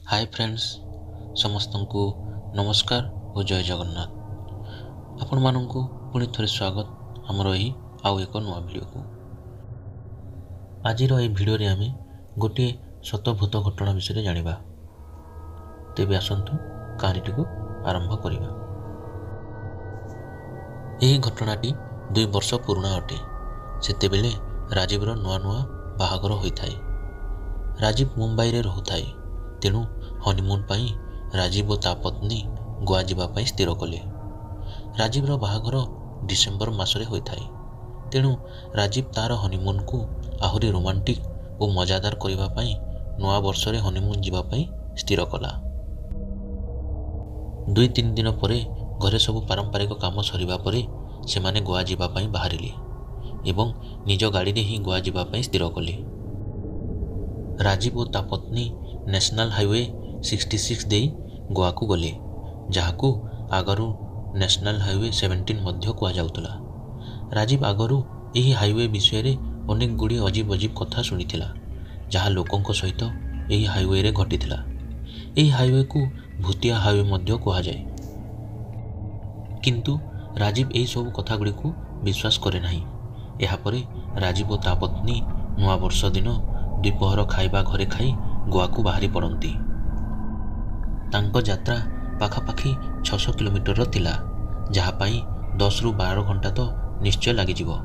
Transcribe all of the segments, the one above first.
Hi friends समस्त को नमस्कार और जय जगन्नाथ। आपण मानू पुणी थे स्वागत आमर यही आउ एक नुआ वीडियो को। आज भिडियो रे आमे गोटे सतभूत घटना विषय जानिबा। तेबे आसंतु कहानीटी को आरंभ करिबा। यही घटनाटी 2 वर्ष पुराना अटे। सेतेबेले राजीव नुआ नुआ बाहागर होइथाय। राजीव मुंबई रे रहुथाय। तेणु हनीमून पाई राजीव और ता पत्नी गोवा जीवा पाई स्थिर कले। राजीव रो बाहागर डिसेम्बर मासरे होइथाय। तेणु राजीव तार हनीमून को आहुरी रोमांटिक और मजादार करिबा पाई नुआ वर्ष रे हनीमून जीवा पाई स्थिर कला। 2-3 दिन परे घरे सब पारंपरिक काम सरिबा परे सेमाने गोवा जीवा पाई बाहरिले एवं निज गाड़ी रे ही गोवा जीवा पाई स्थिर कले। राजीव और ता पत्नी नेशनल हाईवे 66 दे गोवा को गले, जहाकू आगरू नेशनल हाईवे 17 मध्य कह जाउतला। राजीव आगरू यही हाईवे विषय रे अनेक गुड़ी अजीब अजीब कथा शुणीथिला, जहाँ लोकों सहित यही हाईवे रे घटीथिला। यही हाईवे को भूतिया हाईवे मध्य कह जाए, किंतु राजीव यही सब कथा गुड़ी को विश्वास करे नहीं। यहा परे राजीव और ता पत्नी नुआ वर्ष दिन द्विपहर खाइबा घरे खाई गोवा को बाहरी पड़ती। तांको यात्रा पाखापाखि 600 किलोमीटर थिला, जहाँ पाई 10 ରୁ 12 घंटा तो निश्चय लगी जीवो।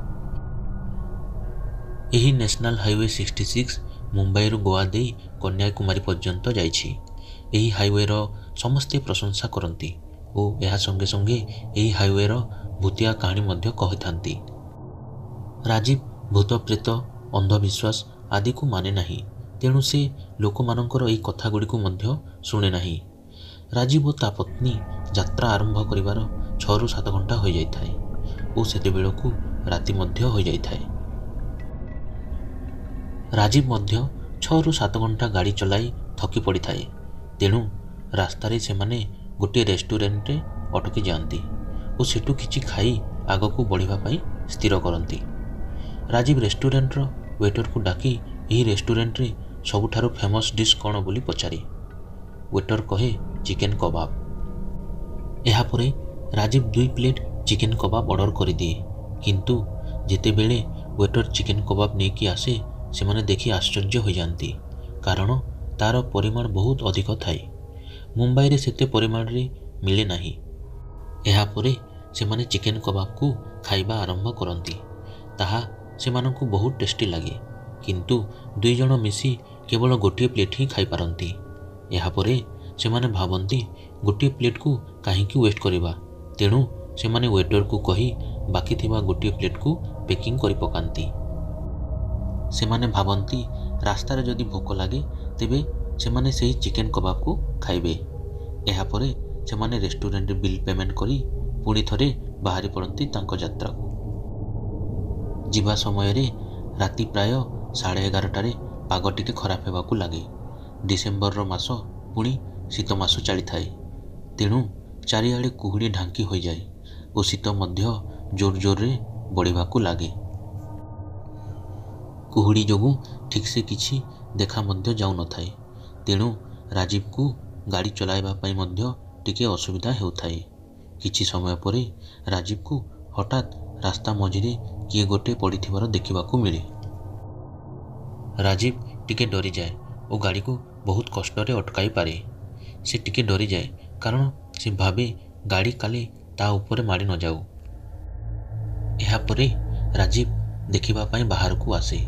यही नेशनल हाईवे 66 मुंबई रू गोवा दे कन्याकुमारी पर्यंत जाइछि। यही हाईवे रो समस्ते प्रशंसा करती और यह संगे संगे यही हाईवे रो भूतिया कहानी मध्य कहिथांती। राजीव भूत प्रेत अंधविश्वास आदि को माने नहीं। तेणु से लोक मानकर यही कथा गुड़ी को मध्य शुणे नहीं। राजीव और ता पत्नी यात्रा आरंभ करिवार 6 ରୁ 7 घंटा हो जाइथाय और सेते बेलकू राति मध्य हो जाइथाय। राजीव मध्य 6 ରୁ 7 घंटा गाड़ी चलाई थकी पड़ी थाए। तेणु रास्तारे से माने गोटे रेस्टोरेंट रे अटकी जाती और सेठू किछि खाई आग को बढ़िबा पई स्थिर करती। राजीव रेस्टोरेंट रो वेटर को डाकी यही रेस्टोरेंट रे सबुठारु फेमस डिश कौन बोली पचारे। वेटर कहे चिकेन कबाब। यहा परे राजीव 2 प्लेट चिकेन कबाब ऑर्डर कर दिए, किंतु जेते बेले वेटर चिकेन कबाब नहीं कि आसे से माने देखी आश्चर्य हो जाती, कारण तार परिमाण बहुत अधिक थाए। मुंबई रे सेते परिमाण रे मिले नहीं। यहा परे से माने चिकेन कबाब को खाइबा आरंभ करती। ताहा से मानकु बहुत टेस्टी लगे, किंतु 2 जण मिसी केवल गोटे प्लेट ही खाई पारती। यहा परे से माने भाबंती गोटे प्लेट को कहीं वेस्ट करिबा। तेणु से माने वेटर को कही बाकी थिबा गोटे प्लेट को पैकिंग करि पकांती। से माने भाबंती रास्ता रे जदि भोक लागे तेबे से माने सेही चिकेन कबाब को खाइबे। यहा परे से माने रेस्टोरेंट बिल पेमेंट करी पुणी थरे बाहरी पड़ती तांको यात्रा को। जीवा समय रे राति प्राय 11:30 पाग टिके खराब हेबाकू लगे। डिसेम्बर रो मास पुणी शीत मास चली थाए। तेणु चारिआडे कुहुड़ी ढांकी हो जाए और शीत मध्य जोर जोर रे बढ़िबाकू लगे। कुहुड़ी जोगु ठीक से किछि देखा मध्य जाउ न थाए। तेणु राजीव को गाड़ी चलाइबा पई मध्य टिके असुविधा हेउथाए। किछि समय परे राजीव को हठात रास्ता मझिरे किए गोटे पड़िथिबार देखिबाकू मिले। राजीव टिके डरी जाए और गाड़ी को बहुत कष्ट रे अटकाई पारे। से टिके डरी जाए कारण से भावे गाड़ी काले ता ऊपर माड़ी न जाऊ। यहा परे राजीव देखिबा पाई बाहर को आसे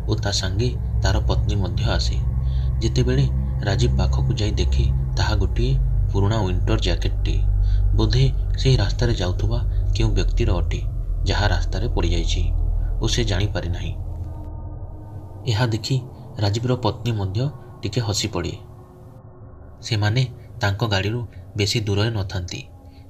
और ता संगे तार पत्नी मध्य आसे। जेते बेले राजीव पाखकू जाई देखे ताहा गोटे पुराना विंटर जैकेट टे बोधे से रास्ता रे जाउथबा केउ व्यक्तिर अटे, जहाँ रास्ता रे पड़ी जाइछि और से जानी पारे नहीं। यह देखी राजीव पत्नी मध्य टिके हसी पड़े। से माने तांको गाड़ी रू बेसी दूर न थांती।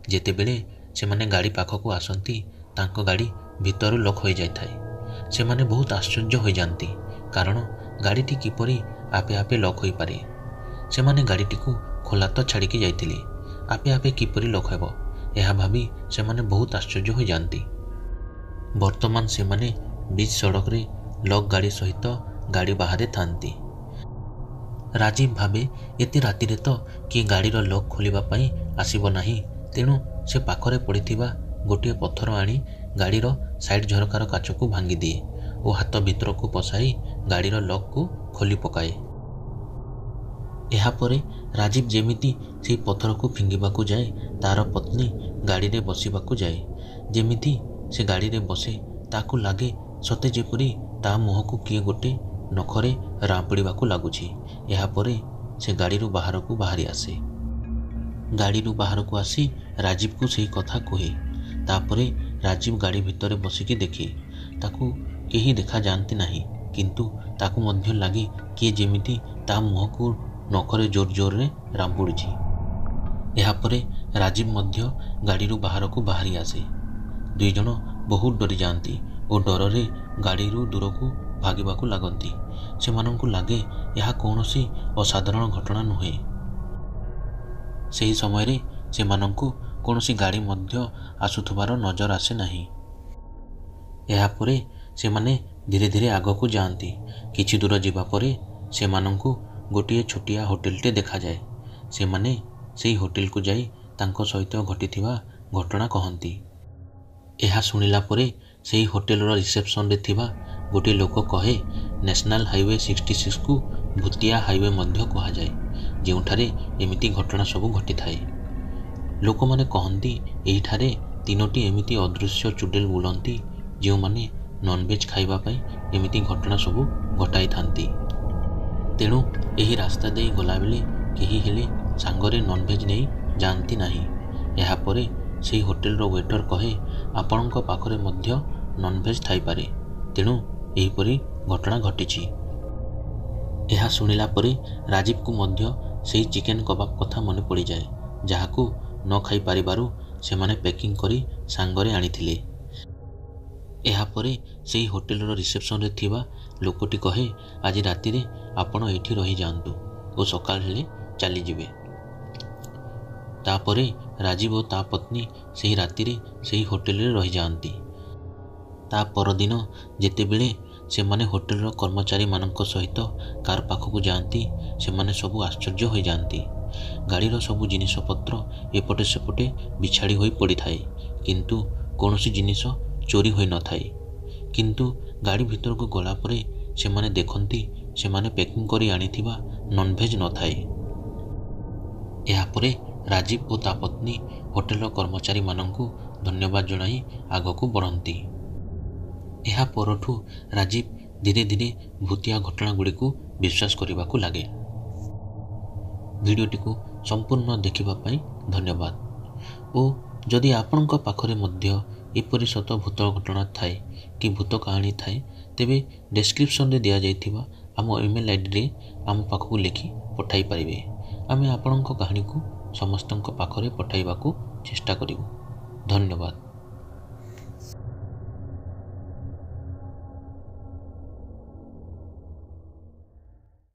जेते बेले से माने गाड़ी पाखकू आसंती तांको गाड़ी भीतर लॉक हो जाय थाए। से माने बहुत आश्चर्य हो जाती, कारण गाड़ीटी किपरि आपे आपे लॉक हो पारे। से माने गाड़ीटी को खोला तो छाड़ी के जाइतिले, आपे आपे किपरि लॉक हेबो यह भाभी से माने बहुत आश्चर्य हो जाती। वर्तमान से माने बीच सड़क रे लॉक गाड़ी सहित गाड़ी बाहर थांती। ରାଜୀବ ଭାବେ ଏତେ ରାତିରେ ତ କିଏ ଗାଡ଼ିର ଲକ୍ ଖୋଲିବା ପାଇଁ ଆସିବ ନାହିଁ। ତେଣୁ ସେ ପାଖରେ ପଡ଼ିଥିବା ଗୋଟିଏ ପଥର ଆଣି ଗାଡ଼ିର ସାଇଡ୍ ଝରକାର କାଚକୁ ଭାଙ୍ଗିଦିଏ ଓ ହାତ ଭିତରକୁ ପଶାଇ ଗାଡ଼ିର ଲକ୍କୁ ଖୋଲି ପକାଏ। ଏହାପରେ ରାଜୀବ ଯେମିତି ସେହି ପଥରକୁ ଫିଙ୍ଗିବାକୁ ଯାଏ, ତାର ପତ୍ନୀ ଗାଡ଼ିରେ ବସିବାକୁ ଯାଏ। ଯେମିତି ସେ ଗାଡ଼ିରେ ବସେ, ତାକୁ ଲାଗେ ସତେ ଯେପରି ତା ମୁହଁକୁ କିଏ ଗୋଟେ ନଖରେ ରାମ୍ପୁଡ଼ିବାକୁ ଲାଗୁଛି। ଏହାପରେ ସେ ଗାଡ଼ିରୁ ବାହାରକୁ ବାହାରି ଆସେ। ଗାଡ଼ିରୁ ବାହାରକୁ ଆସି ରାଜୀବକୁ ସେହି କଥା କୁହେ। ତାପରେ ରାଜୀବ ଗାଡ଼ି ଭିତରେ ବସିକି ଦେଖେ, ତାକୁ କେହି ଦେଖାଯାଆନ୍ତି ନାହିଁ, କିନ୍ତୁ ତାକୁ ମଧ୍ୟ ଲାଗେ କିଏ ଯେମିତି ତା ମୁହଁକୁ ନଖରେ ଜୋର ଜୋରରେ ରାମ୍ପୁଡ଼ୁଛି। ଏହାପରେ ରାଜୀବ ମଧ୍ୟ ଗାଡ଼ିରୁ ବାହାରକୁ ବାହାରି ଆସେ। ଦୁଇଜଣ ବହୁତ ଡରିଯାଆନ୍ତି ଓ ଡରରେ ଗାଡ଼ିରୁ ଦୂରକୁ ଭାଗିବାକୁ ଲାଗନ୍ତି। ସେମାନଙ୍କୁ ଲାଗେ ଏହା କୌଣସି ଅସାଧାରଣ ଘଟଣା ନୁହେଁ। ସେହି ସମୟରେ ସେମାନଙ୍କୁ କୌଣସି ଗାଡ଼ି ମଧ୍ୟ ଆସୁଥିବାର ନଜର ଆସେ ନାହିଁ। ଏହାପରେ ସେମାନେ ଧୀରେ ଧୀରେ ଆଗକୁ ଯାଆନ୍ତି। କିଛି ଦୂର ଯିବା ପରେ ସେମାନଙ୍କୁ ଗୋଟିଏ ଛୋଟିଆ ହୋଟେଲଟେ ଦେଖାଯାଏ। ସେମାନେ ସେହି ହୋଟେଲକୁ ଯାଇ ତାଙ୍କ ସହିତ ଘଟିଥିବା ଘଟଣା କହନ୍ତି। ଏହା ଶୁଣିଲା ପରେ ସେହି ହୋଟେଲର ରିସେପସନରେ ଥିବା ଗୋଟିଏ ଲୋକ କହେ, ନ୍ୟାସନାଲ ହାଇୱେ 66କୁ ଭୂତିଆ ହାଇୱେ ମଧ୍ୟ କୁହାଯାଏ, ଯେଉଁଠାରେ ଏମିତି ଘଟଣା ସବୁ ଘଟିଥାଏ। ଲୋକମାନେ କହନ୍ତି ଏହିଠାରେ 3ଟି ଏମିତି ଅଦୃଶ୍ୟ ଚୁଡ଼େଲ ବୁଲନ୍ତି, ଯେଉଁମାନେ ନନଭେଜ ଖାଇବା ପାଇଁ ଏମିତି ଘଟଣା ସବୁ ଘଟାଇଥାନ୍ତି। ତେଣୁ ଏହି ରାସ୍ତା ଦେଇ ଗଲାବେଳେ କେହି ହେଲେ ସାଙ୍ଗରେ ନନଭେଜ ନେଇ ଯାଆନ୍ତି ନାହିଁ। ଏହାପରେ ସେହି ହୋଟେଲର ୱେଟର କହେ, ଆପଣଙ୍କ ପାଖରେ ମଧ୍ୟ ନନଭେଜ ଥାଇପାରେ, ତେଣୁ ଏହିପରି ଘଟଣା ଘଟିଛି। ଏହା ଶୁଣିଲା ପରେ ରାଜୀବକୁ ମଧ୍ୟ ସେହି ଚିକେନ କବାବ କଥା ମନେ ପଡ଼ିଯାଏ, ଯାହାକୁ ନ ଖାଇପାରିବାରୁ ସେମାନେ ପ୍ୟାକିଂ କରି ସାଙ୍ଗରେ ଆଣିଥିଲେ। ଏହାପରେ ସେହି ହୋଟେଲର ରିସେପସନରେ ଥିବା ଲୋକଟି କହେ, ଆଜି ରାତିରେ ଆପଣ ଏଇଠି ରହିଯାଆନ୍ତୁ ଓ ସକାଳ ହେଲେ ଚାଲିଯିବେ। ତାପରେ ରାଜୀବ ଓ ତା ପତ୍ନୀ ସେହି ରାତିରେ ସେହି ହୋଟେଲରେ ରହିଯାଆନ୍ତି। ତା ପରଦିନ ଯେତେବେଳେ ସେମାନେ ହୋଟେଲର କର୍ମଚାରୀମାନଙ୍କ ସହିତ କାର୍ ପାଖକୁ ଯାଆନ୍ତି, ସେମାନେ ସବୁ ଆଶ୍ଚର୍ଯ୍ୟ ହୋଇଯାଆନ୍ତି। ଗାଡ଼ିର ସବୁ ଜିନିଷପତ୍ର ଏପଟେ ସେପଟେ ବିଛାଡ଼ି ହୋଇ ପଡ଼ିଥାଏ, କିନ୍ତୁ କୌଣସି ଜିନିଷ ଚୋରି ହୋଇନଥାଏ। କିନ୍ତୁ ଗାଡ଼ି ଭିତରକୁ ଗଲା ପରେ ସେମାନେ ଦେଖନ୍ତି ସେମାନେ ପ୍ୟାକିଂ କରି ଆଣିଥିବା ନନଭେଜ ନଥାଏ। ଏହାପରେ ରାଜୀବ ଓ ତା ପତ୍ନୀ ହୋଟେଲର କର୍ମଚାରୀମାନଙ୍କୁ ଧନ୍ୟବାଦ ଜଣାଇ ଆଗକୁ ବଢ଼ନ୍ତି। ଏହା ପରଠୁ ରାଜୀବ ଧୀରେ ଧୀରେ ଭୂତିଆ ଘଟଣାଗୁଡ଼ିକୁ ବିଶ୍ୱାସ କରିବାକୁ ଲାଗେ। ଭିଡ଼ିଓଟିକୁ ସମ୍ପୂର୍ଣ୍ଣ ଦେଖିବା ପାଇଁ ଧନ୍ୟବାଦ। ଓ ଯଦି ଆପଣଙ୍କ ପାଖରେ ମଧ୍ୟ ଏପରି ସତ ଭୂତ ଘଟଣା ଥାଏ କି ଭୂତ କାହାଣୀ ଥାଏ, ତେବେ ଡେସ୍କ୍ରିପସନରେ ଦିଆଯାଇଥିବା ଆମ ଇମେଲ୍ ଆଇଡ଼ିରେ ଆମ ପାଖକୁ ଲେଖି ପଠାଇ ପାରିବେ। ଆମେ ଆପଣଙ୍କ କାହାଣୀକୁ ସମସ୍ତଙ୍କ ପାଖରେ ପଠାଇବାକୁ ଚେଷ୍ଟା କରିବୁ। ଧନ୍ୟବାଦ।